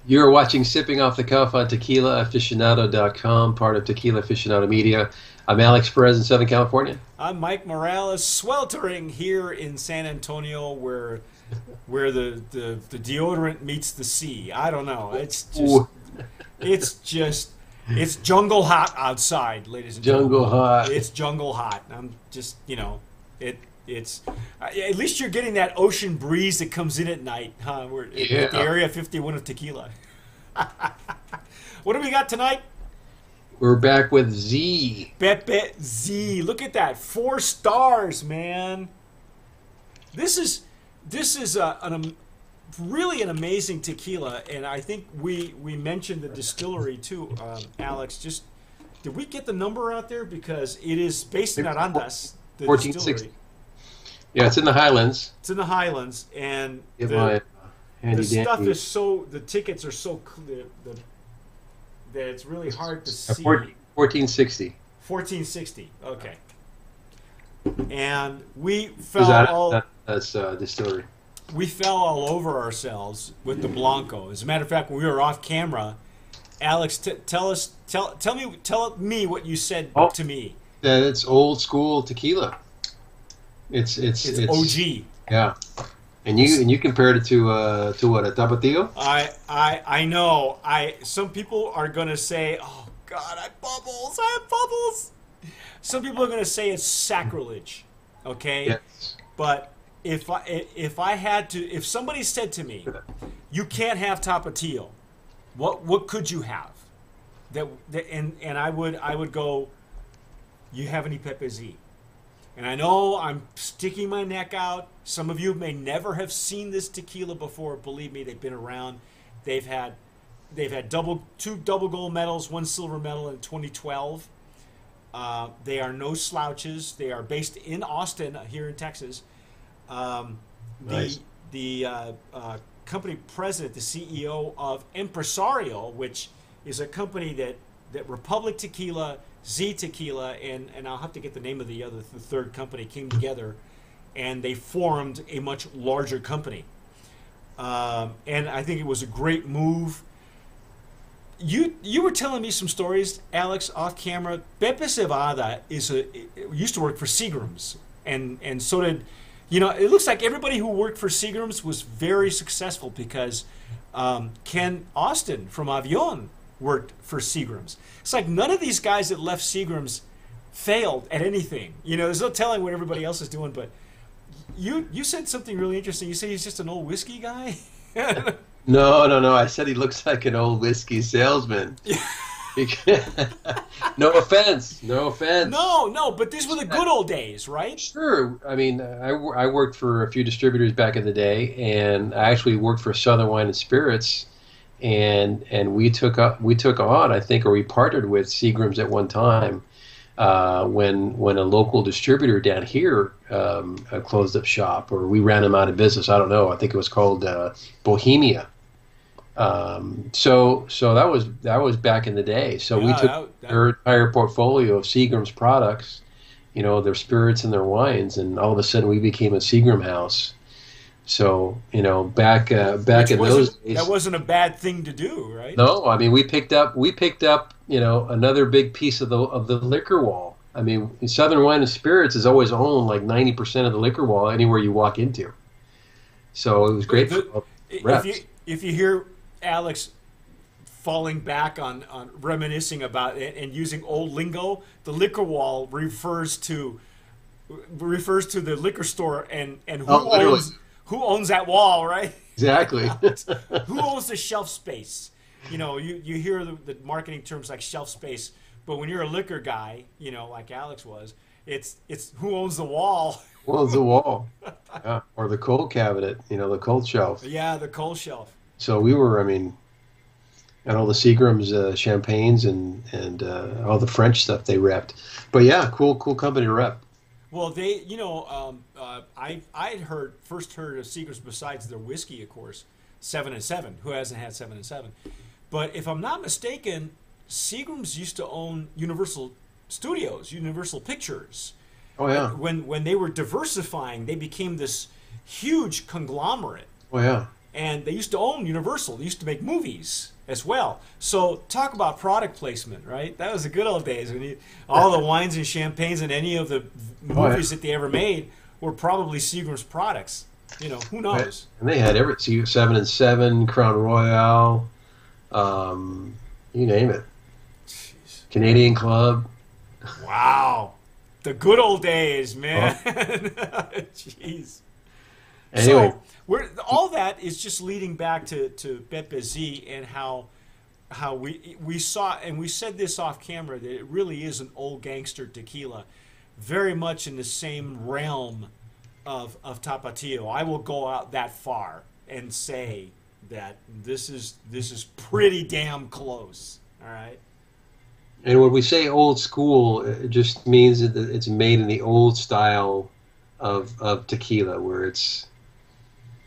You're watching Sipping Off the Cuff on TequilaAficionado.com, part of Tequila Aficionado Media. I'm Alex Perez in Southern California. I'm Mike Morales, sweltering here in San Antonio, where the deodorant meets the sea. I don't know. It's jungle hot outside, ladies and gentlemen. Jungle hot. It's jungle hot. I'm just it's at least you're getting that ocean breeze that comes in at night, huh? We're at the Area 51 of tequila. What do we got tonight? We're back with Z. Pepe Z. Look at that. 4 stars, man. This is really an amazing tequila, and I think we mentioned the distillery too, Alex. Just did we get the number out there, because it is based in Arandas, the 1460. distillery. Yeah, it's in the Highlands. It's in the Highlands, and The stuff is the tickets are so clear that it's really hard to see. 1460. 1460. Okay. And we fell distillery. We fell all over ourselves with the Blanco. As a matter of fact, when we were off camera, Alex, tell me what you said to me. That it's old school tequila. It's OG. Yeah. And you compared it to what, a Tapatio? I know. Some people are gonna say, "Oh God, I have bubbles." Some people are gonna say it's sacrilege. Okay. Yes. But if somebody said to me, "You can't have Tapatio," what could you have? And I would go, "You have any Pepe Z?" And I know I'm sticking my neck out. Some of you may never have seen this tequila before. Believe me, they've been around. They've had two double gold medals, 1 silver medal in 2012. They are no slouches. They are based in Austin, here in Texas. Nice. The company president, the CEO of Empresario, which is a company that Republic Tequila, Z Tequila, and I'll have to get the name of the third company, came together, and they formed a much larger company. And I think it was a great move. You were telling me some stories, Alex, off camera. Pepe Zevada used to work for Seagram's, and so did, it looks like everybody who worked for Seagram's was very successful, because Ken Austin from Avion worked for Seagram's. It's like none of these guys that left Seagram's failed at anything. There's no telling what everybody else is doing, but you said something really interesting. You say he's just an old whiskey guy? No. I said he looks like an old whiskey salesman. No offense. No, but these were the good old days, right? Sure. I mean, I worked for a few distributors back in the day, and I actually worked for Southern Wine and Spirits, and we took on, I think, or we partnered with Seagram's at one time, when a local distributor down here closed up shop, or we ran them out of business. I don't know. I think it was called Bohemia. So that was back in the day. So we took their entire portfolio of Seagram's products, their spirits and their wines, and all of a sudden we became a Seagram house. So back in those days, that wasn't a bad thing to do, right? No, I mean we picked up another big piece of the liquor wall. I mean, Southern Wine and Spirits has always owned like 90% of the liquor wall anywhere you walk into. So it was great for reps. If you hear Alex falling back on reminiscing about it and using old lingo, the liquor wall refers to the liquor store and who owns that wall, right? Exactly. Who owns the shelf space? You hear the marketing terms like shelf space, but when you're a liquor guy, like Alex was, it's who owns the wall. Who owns the wall? Yeah. Or the cold cabinet, the cold shelf. Yeah, the cold shelf. So we were, and all the Seagram's champagnes and all the French stuff they repped. But yeah, cool company to rep. Well, they, I had first heard of Seagram's besides their whiskey, of course, 7 and 7. Who hasn't had 7 and 7? But if I'm not mistaken, Seagram's used to own Universal Studios, Universal Pictures. Oh yeah. When they were diversifying, they became this huge conglomerate. Oh yeah. And they used to own Universal. They used to make movies as well. So talk about product placement, right? That was the good old days when all the wines and champagnes and any of the movies that they ever made were probably Seagram's products. Who knows? And they had everything: 7 and 7, Crown Royal, you name it. Jeez. Canadian Club. Wow, the good old days, man. Jeez. Anyway. So all that is just leading back to Pepe Z and how we saw, and we said this off camera, that it really is an old gangster tequila, very much in the same realm of Tapatio. I will go out that far and say that this is pretty damn close. All right. And when we say old school, it just means that it's made in the old style of tequila, where it's.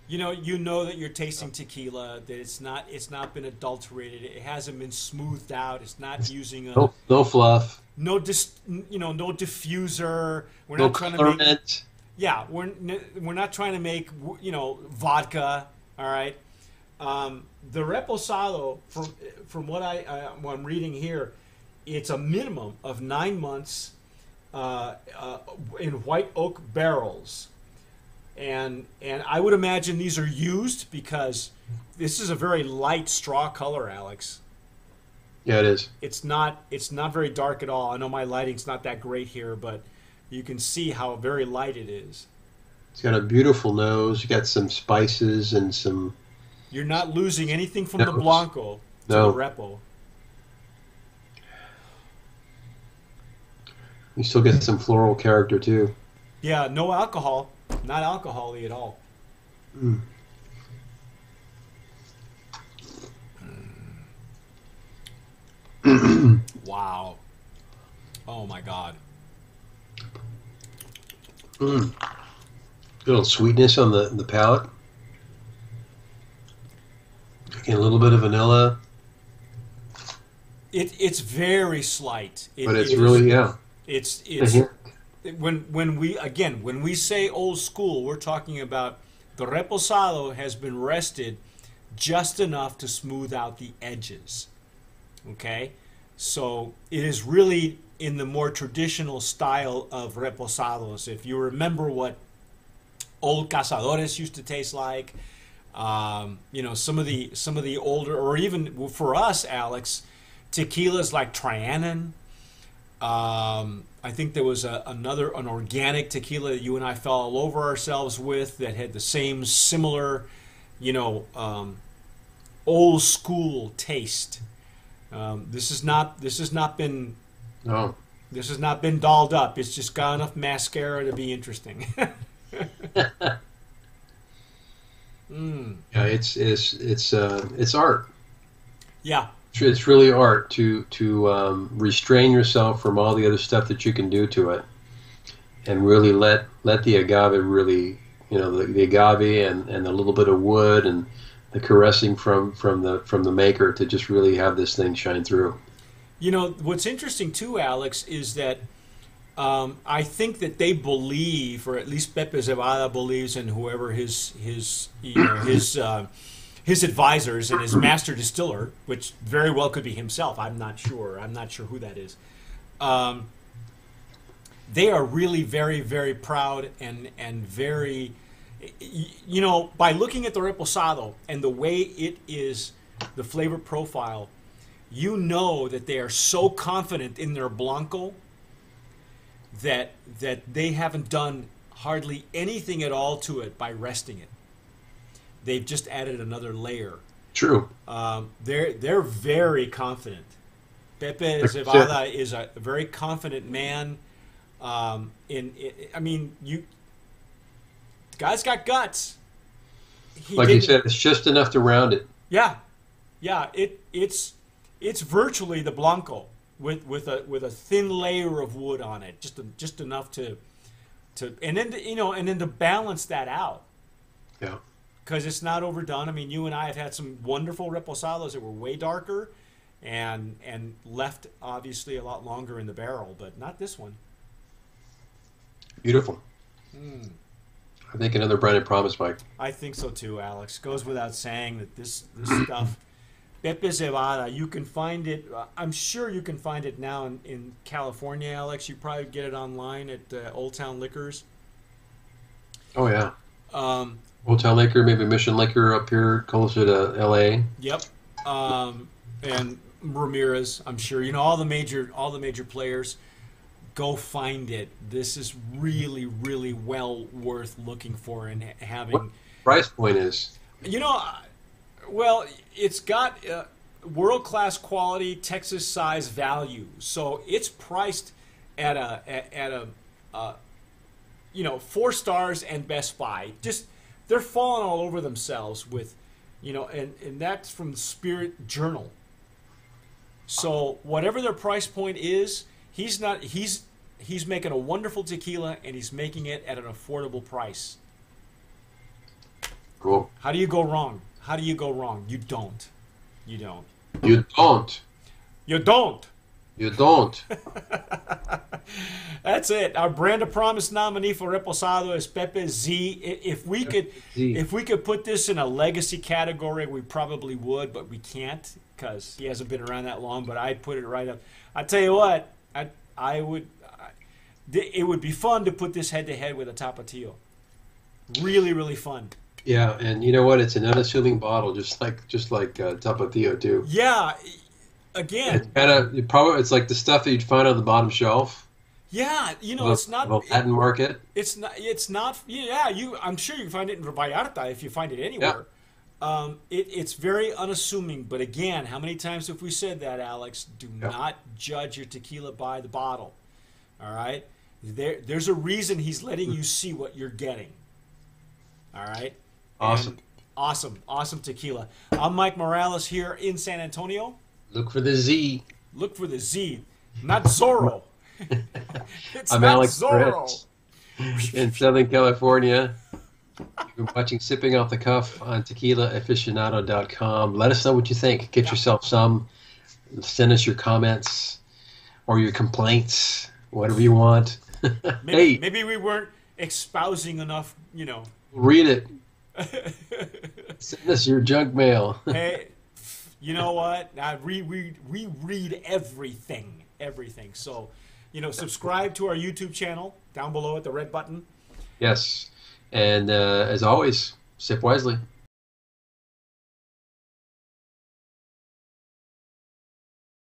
You know that you're tasting tequila, that it's not been adulterated, it hasn't been smoothed out, it's not using no fluff, no diffuser. We're no not trying colorant. to make, yeah, we're not trying to make vodka. All right, the Reposado, from what I'm reading here, it's a minimum of 9 months in white oak barrels. And I would imagine these are used because this is a very light straw color, Alex. Yeah, it is. It's not very dark at all. I know my lighting's not that great here, but you can see how very light it is. It's got a beautiful nose. You got some spices and some. You're not losing anything from the Blanco to the Repo. You still get some floral character too. Yeah, no alcohol. Not alcohol-y at all. Mm. Wow. Oh my God. A little sweetness on the palate. Again, a little bit of vanilla. It's very slight. But it's really, yeah. It's when we say old school, we're talking about the Reposado has been rested just enough to smooth out the edges. Okay? So it is really in the more traditional style of Reposados. If you remember what old Cazadores used to taste like, some of the older, or even for us, Alex, tequilas like Trianon. I think there was an organic tequila that you and I fell all over ourselves with that had the same similar, old school taste. This has not been dolled up. It's just got enough mascara to be interesting. Yeah, it's art. Yeah. It's really art to restrain yourself from all the other stuff that you can do to it, and really let the agave really, the agave and the little bit of wood and the caressing from the maker to just really have this thing shine through. What's interesting too, Alex, is that I think that they believe, or at least Pepe Zevada believes, and whoever his advisors and his master distiller, which very well could be himself. I'm not sure who that is. They are really very, very proud and very, by looking at the Reposado and the way it is, the flavor profile, that they are so confident in their Blanco that they haven't done hardly anything at all to it by resting it. They've just added another layer. True. They're very confident. Pepe Zevada is a very confident man. The guy's got guts. You said, it's just enough to round it. Yeah. It's virtually the Blanco with a thin layer of wood on it, just enough to balance that out. Yeah. Because it's not overdone. I mean, you and I have had some wonderful Reposados that were way darker and left, obviously, a lot longer in the barrel, but not this one. Beautiful. I think another branded promise, Mike. I think so too, Alex. Goes without saying that this stuff, Pepe Zevada, you can find it. I'm sure you can find it now in California, Alex. You probably get it online at Old Town Liquors. Oh yeah, Um, Old Town Liquor, maybe Mission Liquor up here closer to L.A. yep. And Ramirez, I'm sure. You know all the major players. Go find it. This is really, really well worth looking for and What having. price point is? You know, well, it's got world class quality, Texas size value. So it's priced at a 4 stars and Best Buy. Just they're falling all over themselves with, and that's from Spirit Journal. So whatever their price point is, he's making a wonderful tequila and he's making it at an affordable price. Cool. How do you go wrong? How do you go wrong? You don't. You don't. You don't. You don't. You don't. That's it. Our brand of promise nominee for Reposado is Pepe Z. If we could put this in a legacy category, we probably would, but we can't because he hasn't been around that long. But I'd put it right up. I tell you what, I would. It would be fun to put this head to head with a Tapatio. Really, really fun. Yeah, and you know what? It's an unassuming bottle, just like Tapatio too. Yeah. Again, it's like the stuff that you'd find on the bottom shelf. Yeah, it's not the Latin market. It's not. Yeah, I'm sure you can find it in Vallarta if you find it anywhere. Yeah. It's very unassuming, but again, how many times have we said that, Alex? Do not judge your tequila by the bottle. All right, there's a reason he's letting you see what you're getting. All right. Awesome. And awesome tequila. I'm Mike Morales here in San Antonio. Look for the Z. Look for the Z, not Zorro. I'm not Alex Zorro. in Southern California. You've been watching Sipping Off the Cuff on tequilaaficionado.com. Let us know what you think. Get yourself some. Send us your comments or your complaints, whatever you want. Maybe we weren't espousing enough, Read it. Send us your junk mail. Hey, you know what? We read everything. So, subscribe to our YouTube channel down below at the red button. Yes. And as always, sip wisely.